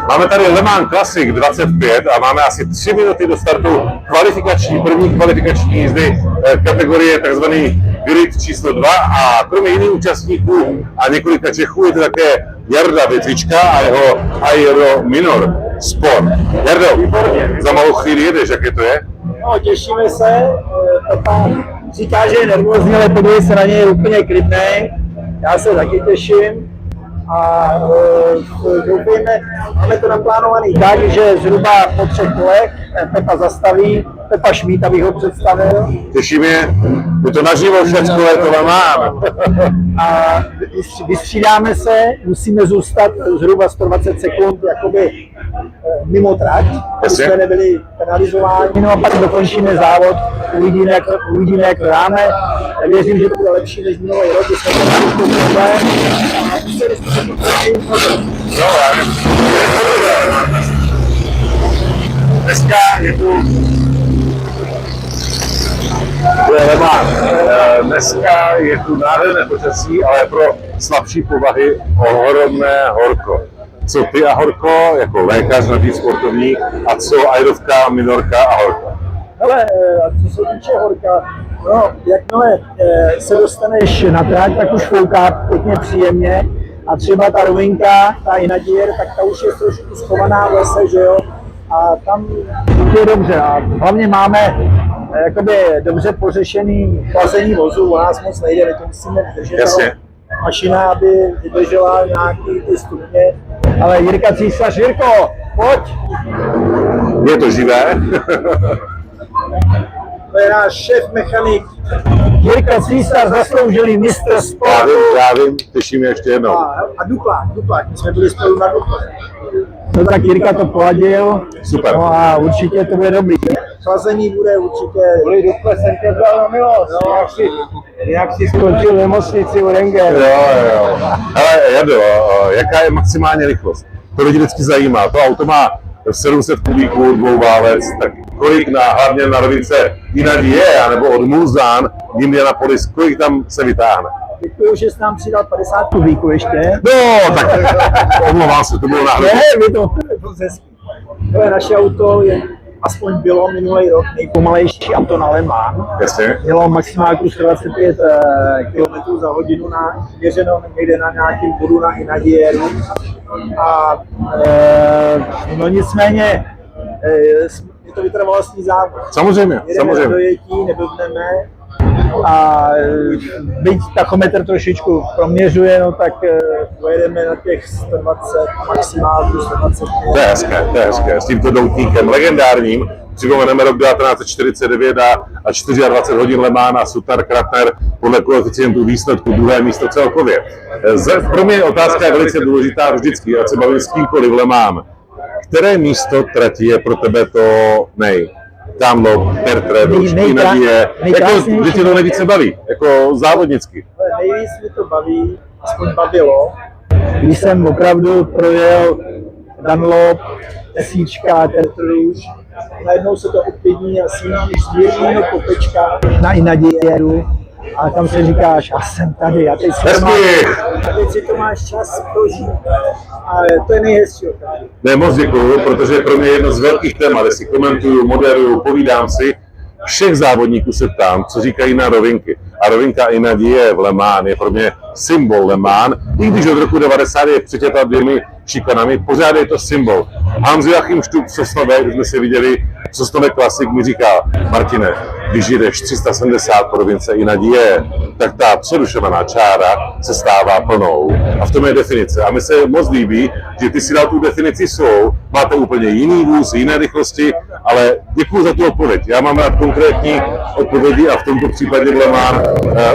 Máme tady Le Mans Classic 25 a máme asi 3 minuty do startu první kvalifikační jízdy kategorie tzv. Grid číslo 2 a kromě jiných účastníků a několika Čechů je to také Jarda Větvička a jeho Aero Minor Sport. Jardo, za malou chvíli jedeš, jaké to je? No, těšíme se, Pepa říká, že je nervózní, ale podívej se na něj, je úplně klidný. Já se taky těším a doufejme, máme to naplánovaný tak, že zhruba po 3 kolech Pepa zastaví, Pepa Šmíd, abych ho představil. Těší mě, je to naživo všecko, to mám. A vystřídáme se, musíme zůstat zhruba 120 sekund jakoby mimo trať, aby jsme nebyli penalizováni. No a pak dokončíme závod, uvidíme, jak to dáme. Věřím, že to bude lepší než minulý rok, když jsme to měli problém. A museli jsme se Dneska je tu Le Mans. Dneska je tu nádherné počasí, ale pro slabší povahy ohromné horko. Co ty a horko, jako lékař na sportovní, a co aerovka, minorka a horko? Hele, co se týče horka, no, jakmile se dostaneš na trať, tak už fouká pěkně příjemně a třeba ta rovinka, ta Inadier, tak ta už je trošku schovaná v lese, že jo, a tam je dobře a hlavně máme jakoby dobře pořešený chlazení vozu, u nás moc nejde, my to musíme držet. Jasně. Mašina, aby vydržela nějaký ty stupně, ale Jirka Císař, Jirko, pojď! Je to živé? To je náš šéf mechanik. Jirka Císař, zasloužilý mistr sportu. Já vím, těším mě ještě jednou. A duplák, my jsme byli spolu na duplách. No tak Jirka to poladil. Super. No a určitě to bude dobrý. Chlazení bude určitě. Kvůli duple jsem tě vzal na milost. Jinak si skončil v nemocnici u Rengen. Jo. Ale Jardo, jaká je maximální rychlost? To lidi vždycky zajímá. To auto má 700 kubíků, dvouválec, tak kolik hlavně na rovince Inadier, nebo od Mulsanne, Indianapolis, kolik tam se vytáhne? Děkuju, že jsi nám přidal 50 kubíků ještě. No, tak omlouvám se, to bylo náhodou. Ne, to hezký. Tohle naše auto je, aspoň bylo minulý rok, nejpomalejší auto na Le Mans. Jasně. Mělo maximálku 125 km za hodinu měřeno někde na nějakém bodu na Inadieru. A no nicméně je to vytrvalostní závod. Samozřejmě. Jedeme na dojetí, neblbneme. A byť tachometr trošičku proměřuje, no tak pojedeme na těch 120, maximálku 120. To je hezké. S tímto doutníkem legendárním. Připomeneme rok 1949 a 24 hodin Le Mans a Sutar Kratner podle koeficientu výsledku 2. místo celkově. Pro mě otázka je velice důležitá vždycky, ať se bavím s kýmkoliv Le Mans. Které místo trati je pro tebe to Dunlop, Bertrand, Inadier, kde tě to nejvíce baví, jako závodnicky? Nejvíc mi to baví, aspoň bavilo, když jsem opravdu projel Dunlop, Esíčka, Tertruž, najednou se to uklidní a snížíš z mírného kopečka na Inadieru a tam si říkáš, já jsem tady, a teď si to máš čas prožít. A to je nejhezčí. Ne, moc děkuju, protože je pro mě jedno z velkých témat, jestli komentuju, moderuju, povídám si, všech závodníků se ptám, co říkají na rovinky. A rovinka Inadier v Le Mans je pro mě symbol Le Mans, i když od roku 90 je přetěta 2 šikanami, pořád je to symbol. Hans-Joachim Stuck v Sosnové, když jsme se viděli, v Sosnové Classic mi říká, Martine, když jdeš 370 province Inadier, tak ta přerušovaná čára se stává plnou. A v tom je definice. A mi se moc líbí, že ty si dal tu definici svou, máte úplně jiný vůz, jiné rychlosti, ale děkuji za tu odpověď. Já mám rád konkrétní odpovědi a v tomto případě Le Mans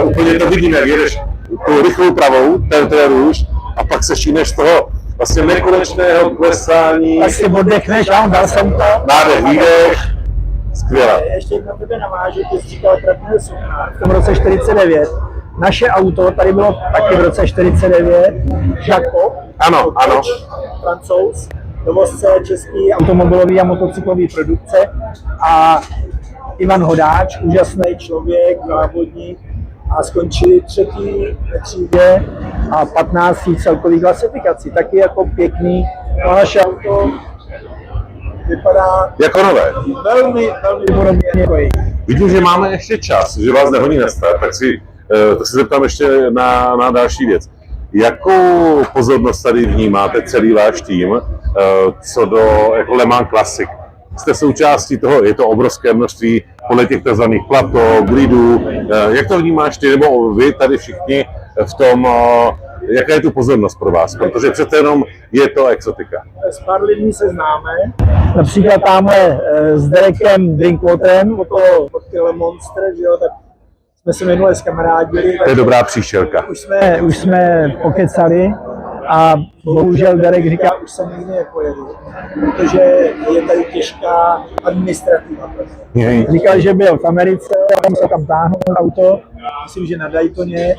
úplně to vidíme, jak jedeš tu rychlou pravou, ten růž, a pak se šíneš toho vlastně nekonečného klesání. Tak si oddechneš, dal jsem to. Nádech, výdech. Skvělá. Ještě na tebe navážu, ty jsi říkal Trapner Suknár v tom roce 49. Naše auto tady bylo taky v roce 49. Jacob, ano. Francouz, dovozce český automobilový a motocyklový produkce a Ivan Hodáč, úžasný člověk, závodník a skončili 3. třídě a 15. celkový klasifikaci. Taky jako pěkný To naše auto vypadá Jako nové. velmi podobně jako její. Vidím, že máme ještě čas, že vás nehoní na start, tak se zeptám ještě na další věc. Jakou pozornost tady vnímáte celý váš tým co do jako Le Mans Classic? Jste součástí toho, je to obrovské množství podle těch tzv. Plato, gridů. Jak to vnímáš ty, nebo vy tady všichni v tom, jaká je tu pozornost pro vás? Protože přece jenom je to exotika. S pár lidmi se známe. Například tamhle s Derekem Drinkwaterem od tyhle Monster, že jo, tak jsme se minule skamarádili. To je dobrá příšerka. Už jsme pokecali a bohužel Derek říká, už jsem nikdy nepojedu, protože je tady těžká administrativa. Říkal, že byl v Americe, musel tam táhnout auto, myslím, že na Daytoně.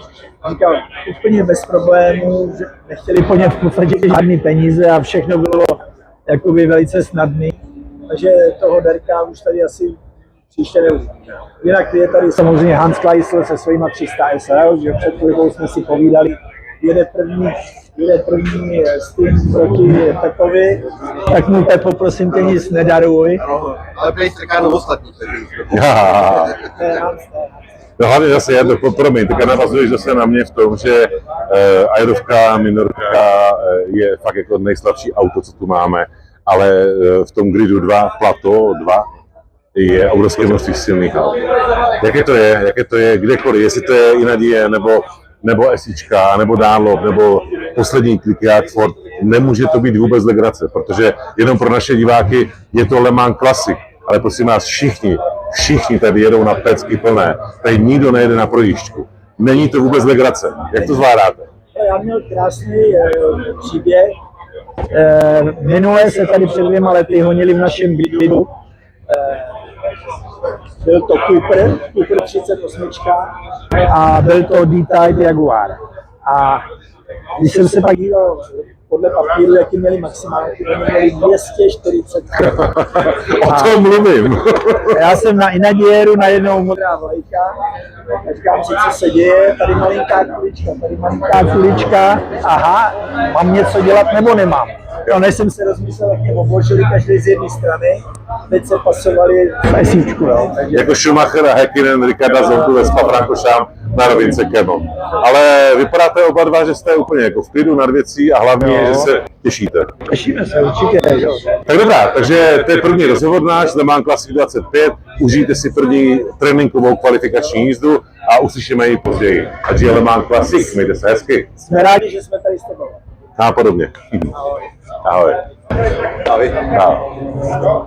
Říkal úplně bez problémů, že nechtěli po něm v podstatě žádný peníze a všechno bylo jakoby velice snadný. Takže toho Derka už tady asi příště neuvidíme. Jinak je tady samozřejmě Hans Kleisel se svýma 300 SL, že před chvilkou jsme si povídali, jede první s tím proti Pepovi, tak mu Pepo, prosím tě, nic nedaruj. Ano, ale prý strká do ostatních. No hlavně zase, promiň, tak navazuješ zase na mě v tom, že Aerovka Minorka je fakt jako nejslabší auto, co tu máme, ale v tom gridu 2, Plato 2, je obrovské množství silných aut. Jaké to je kdekoliv, jestli to je Inadia, nebo SIčka, nebo Dunlop, nebo poslední kliky Ford, nemůže to být vůbec legrace, protože jenom pro naše diváky je to Le Mans Classic, ale prosím vás, všichni tady jedou na pecky plné, tady nikdo nejede na projížďku. Není to vůbec legrace. Jak to zvládáte? Já měl krásný příběh. Minule se tady před 2 lety honili v našem gridu. Byl to Cooper 38 a byl to D-Type Jaguar. A když jsem se pak díval podle papíru, jaký měli maximálky, oni měli 240. O tom mluvím. Já jsem na Inadieru, najednou modrá vlajka, říkám si, co se děje, tady malinká kulička, aha, mám něco dělat nebo nemám. Jo, než jsem se rozmyslel, jak mě obložili každý z jedné strany, teď se pasovali v esíčku, jo. Takže... Jako Schumacher a Häkkinen, Ricarda Zontu, Vespa, Frankošám na rovince Camel. Ale vypadáte oba dva, že jste úplně jako v klidu nad věcí a hlavně, že se těšíte. Těšíme se, určitě. Jo. Tak dobrá, takže to je první rozhovor náš, Le Mans Classic 25, užijte si první tréninkovou kvalifikační jízdu a uslyšíme ji později. Ať je Le Mans Classic, mějte se hezky. Jsme rádi, že jsme tady s tebou. A podobně. Ahoj. Ahoj. Ahoj. Ahoj.